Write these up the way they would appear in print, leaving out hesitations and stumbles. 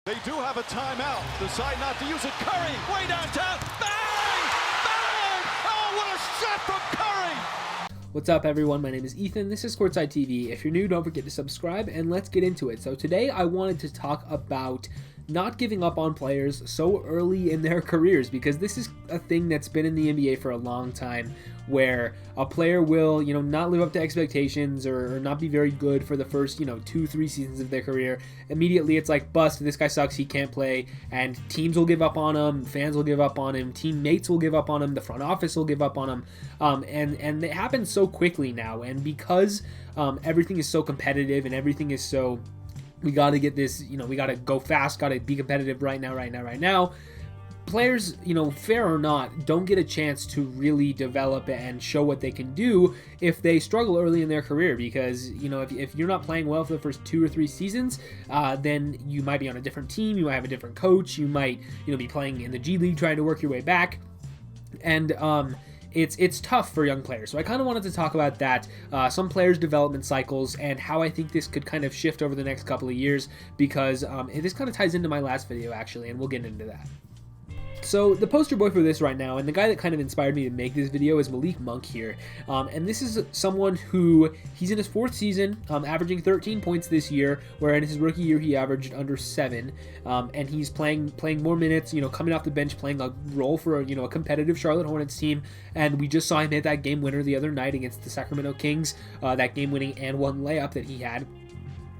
They do have a timeout. Decide not to use it. Curry, way downtown. Bang! Bang! Oh, what a shot from Curry! What's up, everyone? My name is Ethan. This is Courtside TV. If you're new, don't forget to subscribe, and let's get into it. So today I wanted to talk about not giving up on players so early in their careers, because this is a thing that's been in the NBA for a long time, where a player will, not live up to expectations or not be very good for the first, 2-3 seasons of their career. Immediately it's like, bust, this guy sucks, he can't play, and teams will give up on him, fans will give up on him, teammates will give up on him, the front office will give up on him, and it happens so quickly now, and because everything is so competitive and everything is so, we got to get this, we got to go fast, got to be competitive right now. Players, fair or not, don't get a chance to really develop and show what they can do if they struggle early in their career, because, if you're not playing well for the first 2 or 3 seasons, then you might be on a different team, you might have a different coach, you might, be playing in the G League trying to work your way back, and, it's tough for young players. So I kind of wanted to talk about that, some players' development cycles, and how I think this could kind of shift over the next couple of years, because this kind of ties into my last video, actually, and we'll get into that. So the poster boy for this right now, and the guy that kind of inspired me to make this video, is Malik Monk here. And this is someone who, he's in his 4th season, averaging 13 points this year, where in his rookie year he averaged under 7. And he's playing more minutes, coming off the bench, playing a role for a competitive Charlotte Hornets team. And we just saw him hit that game winner the other night against the Sacramento Kings, that game-winning and one layup that he had.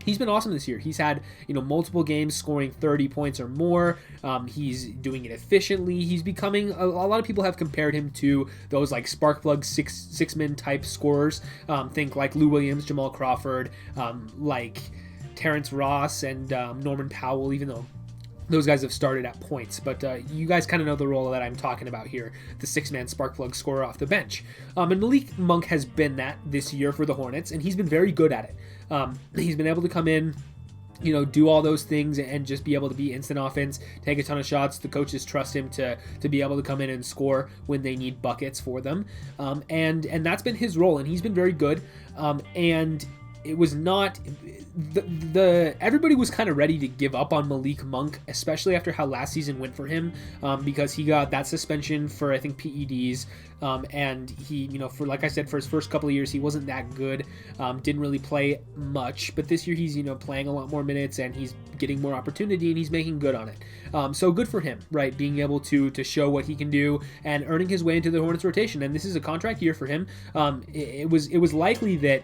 He's been awesome this year. He's had, multiple games scoring 30 points or more. He's doing it efficiently. He's becoming, a lot of people have compared him to those like spark plug six-man type scorers. Think like Lou Williams, Jamal Crawford, like Terrence Ross and Norman Powell, even though those guys have started at points, but you guys kind of know the role that I'm talking about here, the 6-man spark plug scorer off the bench. And Malik Monk has been that this year for the Hornets, and he's been very good at it. He's been able to come in, do all those things and just be able to be instant offense, take a ton of shots. The coaches trust him to be able to come in and score when they need buckets for them. And that's been his role, and he's been very good. And it was not everybody was kind of ready to give up on Malik Monk, especially after how last season went for him, because he got that suspension for, I think, PEDs, and he, for, like I said, for his first couple of years, he wasn't that good, didn't really play much, but this year he's, playing a lot more minutes, and he's getting more opportunity, and he's making good on it. So good for him, right, being able to show what he can do and earning his way into the Hornets rotation, and this is a contract year for him. It was likely that,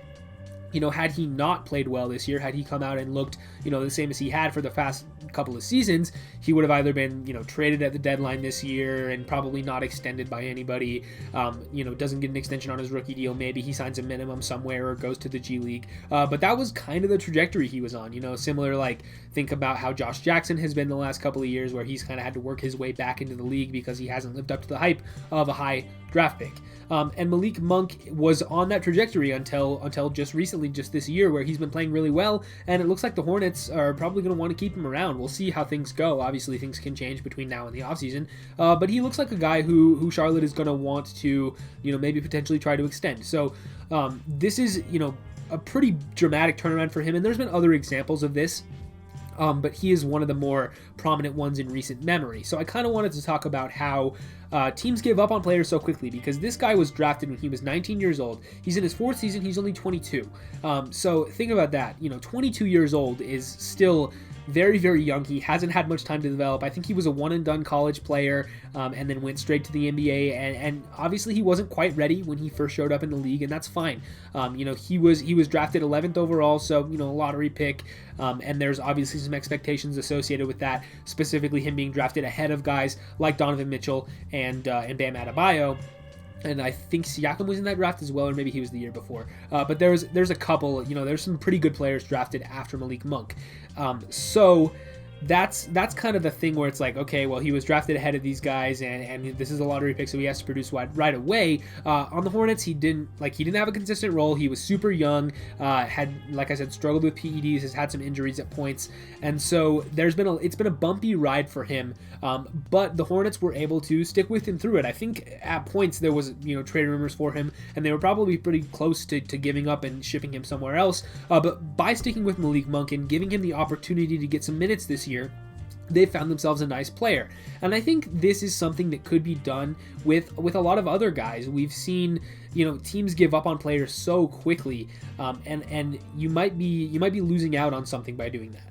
had he not played well this year, had he come out and looked, the same as he had for the past couple of seasons, he would have either been, traded at the deadline this year and probably not extended by anybody, doesn't get an extension on his rookie deal, maybe he signs a minimum somewhere or goes to the G League, but that was kind of the trajectory he was on, similar, like, think about how Josh Jackson has been the last couple of years, where he's kind of had to work his way back into the league because he hasn't lived up to the hype of a high draft pick. And Malik Monk was on that trajectory until just recently, just this year, where he's been playing really well, and it looks like the Hornets are probably going to want to keep him around. We'll see how things go. Obviously, things can change between now and the offseason, but he looks like a guy who Charlotte is going to want to, maybe potentially try to extend. So this is, a pretty dramatic turnaround for him, and there's been other examples of this. But he is one of the more prominent ones in recent memory. So I kind of wanted to talk about how teams give up on players so quickly, because this guy was drafted when he was 19 years old. He's in his 4th season. He's only 22. So think about that. 22 years old is still very, very young. He hasn't had much time to develop. I think he was a one-and-done college player, and then went straight to the NBA, and obviously he wasn't quite ready when he first showed up in the league, and that's fine. He was drafted 11th overall, so, a lottery pick, and there's obviously some expectations associated with that, specifically him being drafted ahead of guys like Donovan Mitchell and Bam Adebayo. And I think Siakam was in that draft as well, or maybe he was the year before. But there's a couple, there's some pretty good players drafted after Malik Monk. So that's kind of the thing where it's like, okay, well, he was drafted ahead of these guys, and this is a lottery pick, so he has to produce right away. On the Hornets, he didn't have a consistent role. He was super young, had, like I said, struggled with PEDs, has had some injuries at points, and so it's been a bumpy ride for him. But the Hornets were able to stick with him through it. I think at points there was trade rumors for him, and they were probably pretty close to giving up and shipping him somewhere else. But by sticking with Malik Monk and giving him the opportunity to get some minutes this year, they found themselves a nice player. And I think this is something that could be done with a lot of other guys. We've seen, teams give up on players so quickly, and you might be losing out on something by doing that.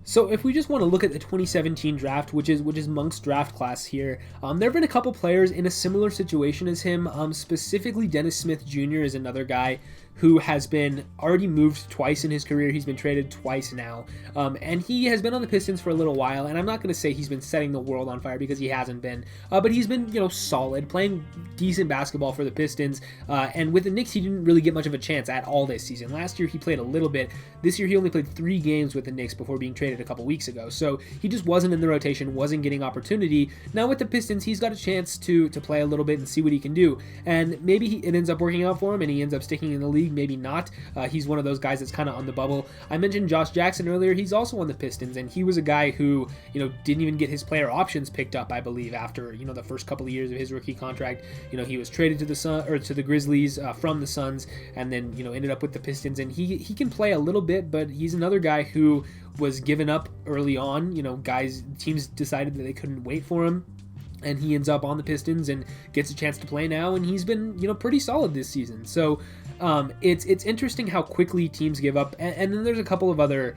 So if we just want to look at the 2017 draft, which is Monk's draft class here, there have been a couple players in a similar situation as him. Specifically, Dennis Smith Jr. is another guy who has been already moved twice in his career. He's been traded twice now, and he has been on the Pistons for a little while. And I'm not going to say he's been setting the world on fire, because he hasn't been, but he's been solid, playing decent basketball for the Pistons. And with the Knicks, he didn't really get much of a chance at all this season. Last year he played a little bit. This year he only played 3 games with the Knicks before being traded a couple weeks ago. So he just wasn't in the rotation, wasn't getting opportunity. Now with the Pistons, he's got a chance to play a little bit and see what he can do. And maybe it ends up working out for him and he ends up sticking in the league. Maybe not. He's one of those guys that's kind of on the bubble. I mentioned Josh Jackson earlier. He's also on the Pistons, and he was a guy who, didn't even get his player options picked up, I believe, after, the first couple of years of his rookie contract. He was traded to the Grizzlies from the Suns, and then, ended up with the Pistons, and he can play a little bit, but he's another guy who was given up early on. Teams decided that they couldn't wait for him, and he ends up on the Pistons and gets a chance to play now, and he's been, pretty solid this season. So it's interesting how quickly teams give up. And then there's a couple of other,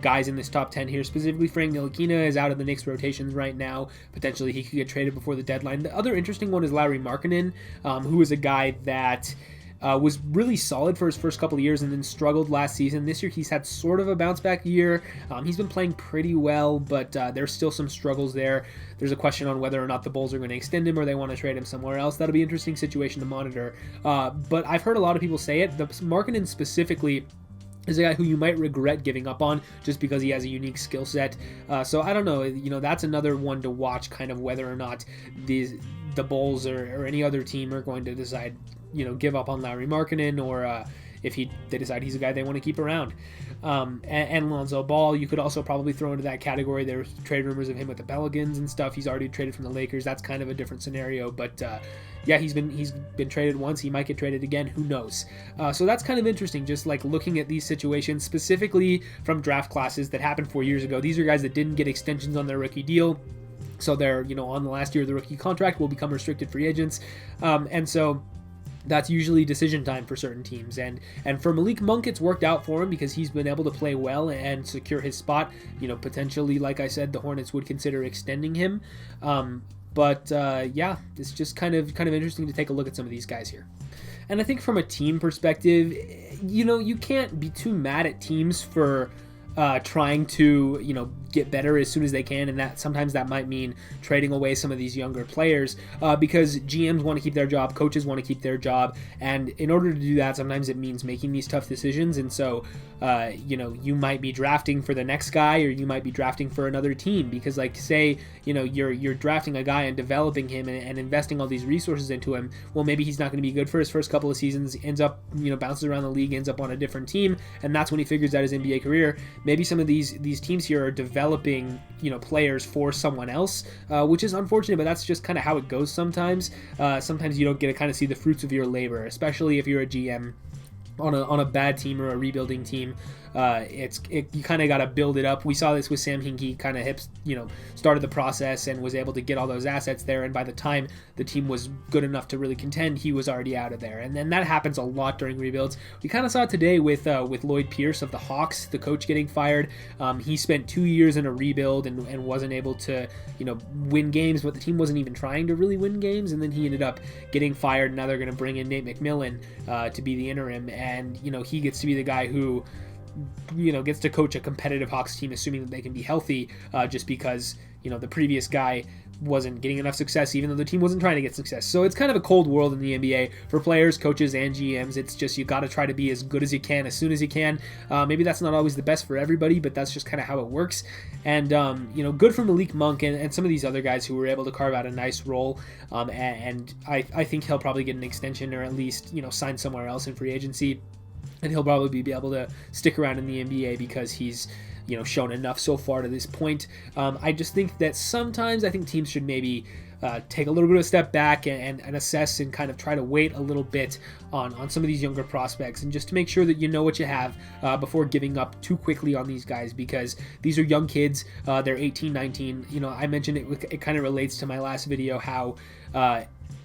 guys in this top 10 here. Specifically, Frank Ntilikina is out of the Knicks rotations right now. Potentially he could get traded before the deadline. The other interesting one is Lauri Markkanen, who is a guy that was really solid for his first couple of years and then struggled last season. This year he's had sort of a bounce back year. He's been playing pretty well, but there's still some struggles there. There's a question on whether or not the Bulls are going to extend him or they want to trade him somewhere else. That'll be an interesting situation to monitor. But I've heard a lot of people say it. The Markkanen specifically is a guy who you might regret giving up on just because he has a unique skill set. So I don't know. That's another one to watch, kind of whether or not the Bulls or any other team are going to decide, give up on Lauri Markkanen, or if they decide he's a guy they want to keep around. And Lonzo Ball, you could also probably throw into that category. There's trade rumors of him with the Pelicans and stuff. He's already traded from the Lakers. That's kind of a different scenario, but yeah, he's been traded once. He might get traded again. Who knows? So that's kind of interesting, just like looking at these situations, specifically from draft classes that happened 4 years ago. These are guys that didn't get extensions on their rookie deal. So they're, on the last year of the rookie contract, will become restricted free agents. And so that's usually decision time for certain teams. And for Malik Monk, it's worked out for him because he's been able to play well and secure his spot. Potentially, like I said, the Hornets would consider extending him. But yeah, it's just kind of interesting to take a look at some of these guys here. And I think from a team perspective, you can't be too mad at teams for trying to, get better as soon as they can, and that sometimes that might mean trading away some of these younger players because GMs want to keep their job, coaches want to keep their job, and in order to do that, sometimes it means making these tough decisions. And so, you might be drafting for the next guy, or you might be drafting for another team because, like, say, you're drafting a guy and developing him and investing all these resources into him. Well, maybe he's not going to be good for his first couple of seasons, ends up, bounces around the league, ends up on a different team, and that's when he figures out his NBA career. Maybe some of these teams here are developing players for someone else, which is unfortunate, but that's just kind of how it goes sometimes. Sometimes you don't get to kind of see the fruits of your labor, especially if you're a GM on a bad team or a rebuilding team. You kind of got to build it up. We saw this with Sam Hinkie, kind of started the process and was able to get all those assets there, and by the time the team was good enough to really contend, he was already out of there. And then that happens a lot during rebuilds. We kind of saw it today with Lloyd Pierce of the Hawks, the coach, getting fired. He spent 2 years in a rebuild and wasn't able to win games, but the team wasn't even trying to really win games, and then he ended up getting fired. Now they're going to bring in Nate McMillan to be the interim, and he gets to be the guy who gets to coach a competitive Hawks team, assuming that they can be healthy, just because the previous guy wasn't getting enough success, even though the team wasn't trying to get success. So it's kind of a cold world in the NBA for players, coaches, and GMs. It's just you got to try to be as good as you can as soon as you can. Maybe that's not always the best for everybody, but that's just kind of how it works. And good for Malik Monk and some of these other guys who were able to carve out a nice role. And I think he'll probably get an extension, or at least sign somewhere else in free agency. And he'll probably be able to stick around in the NBA because he's shown enough so far to this point. I just think that sometimes I think teams should maybe take a little bit of a step back and assess and kind of try to wait a little bit on some of these younger prospects, and just to make sure that you know what you have before giving up too quickly on these guys, because these are young kids. They're 18, 19. I mentioned it kind of relates to my last video how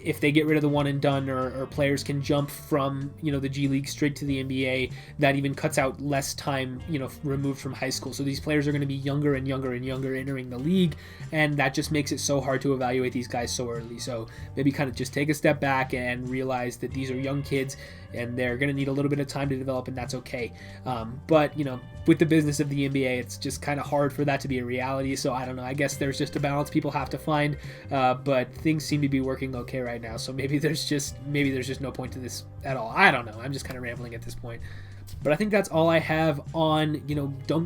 if they get rid of the one and done, or players can jump from the G League straight to the NBA, that even cuts out less time removed from high school. So these players are going to be younger and younger and younger entering the league, and that just makes it so hard to evaluate these guys so early. So maybe kind of just take a step back and realize that these are young kids and they're going to need a little bit of time to develop, and that's okay. But with the business of the NBA, it's just kind of hard for that to be a reality. So I don't know, I guess there's just a balance people have to find, but things seem to be working okay right now. So maybe there's just no point to this at all. I don't know, I'm just kind of rambling at this point. But I think that's all I have on,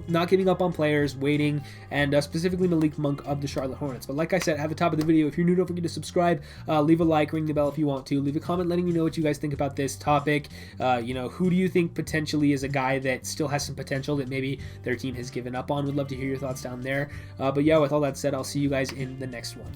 not giving up on players, waiting, and specifically Malik Monk of the Charlotte Hornets. But like I said at the top of the video, if you're new, don't forget to subscribe, leave a like, ring the bell if you want to, leave a comment letting me know what you guys think about this topic. Who do you think potentially is a guy that still has some potential that maybe their team has given up on? Would love to hear your thoughts down there. But yeah, with all that said, I'll see you guys in the next one.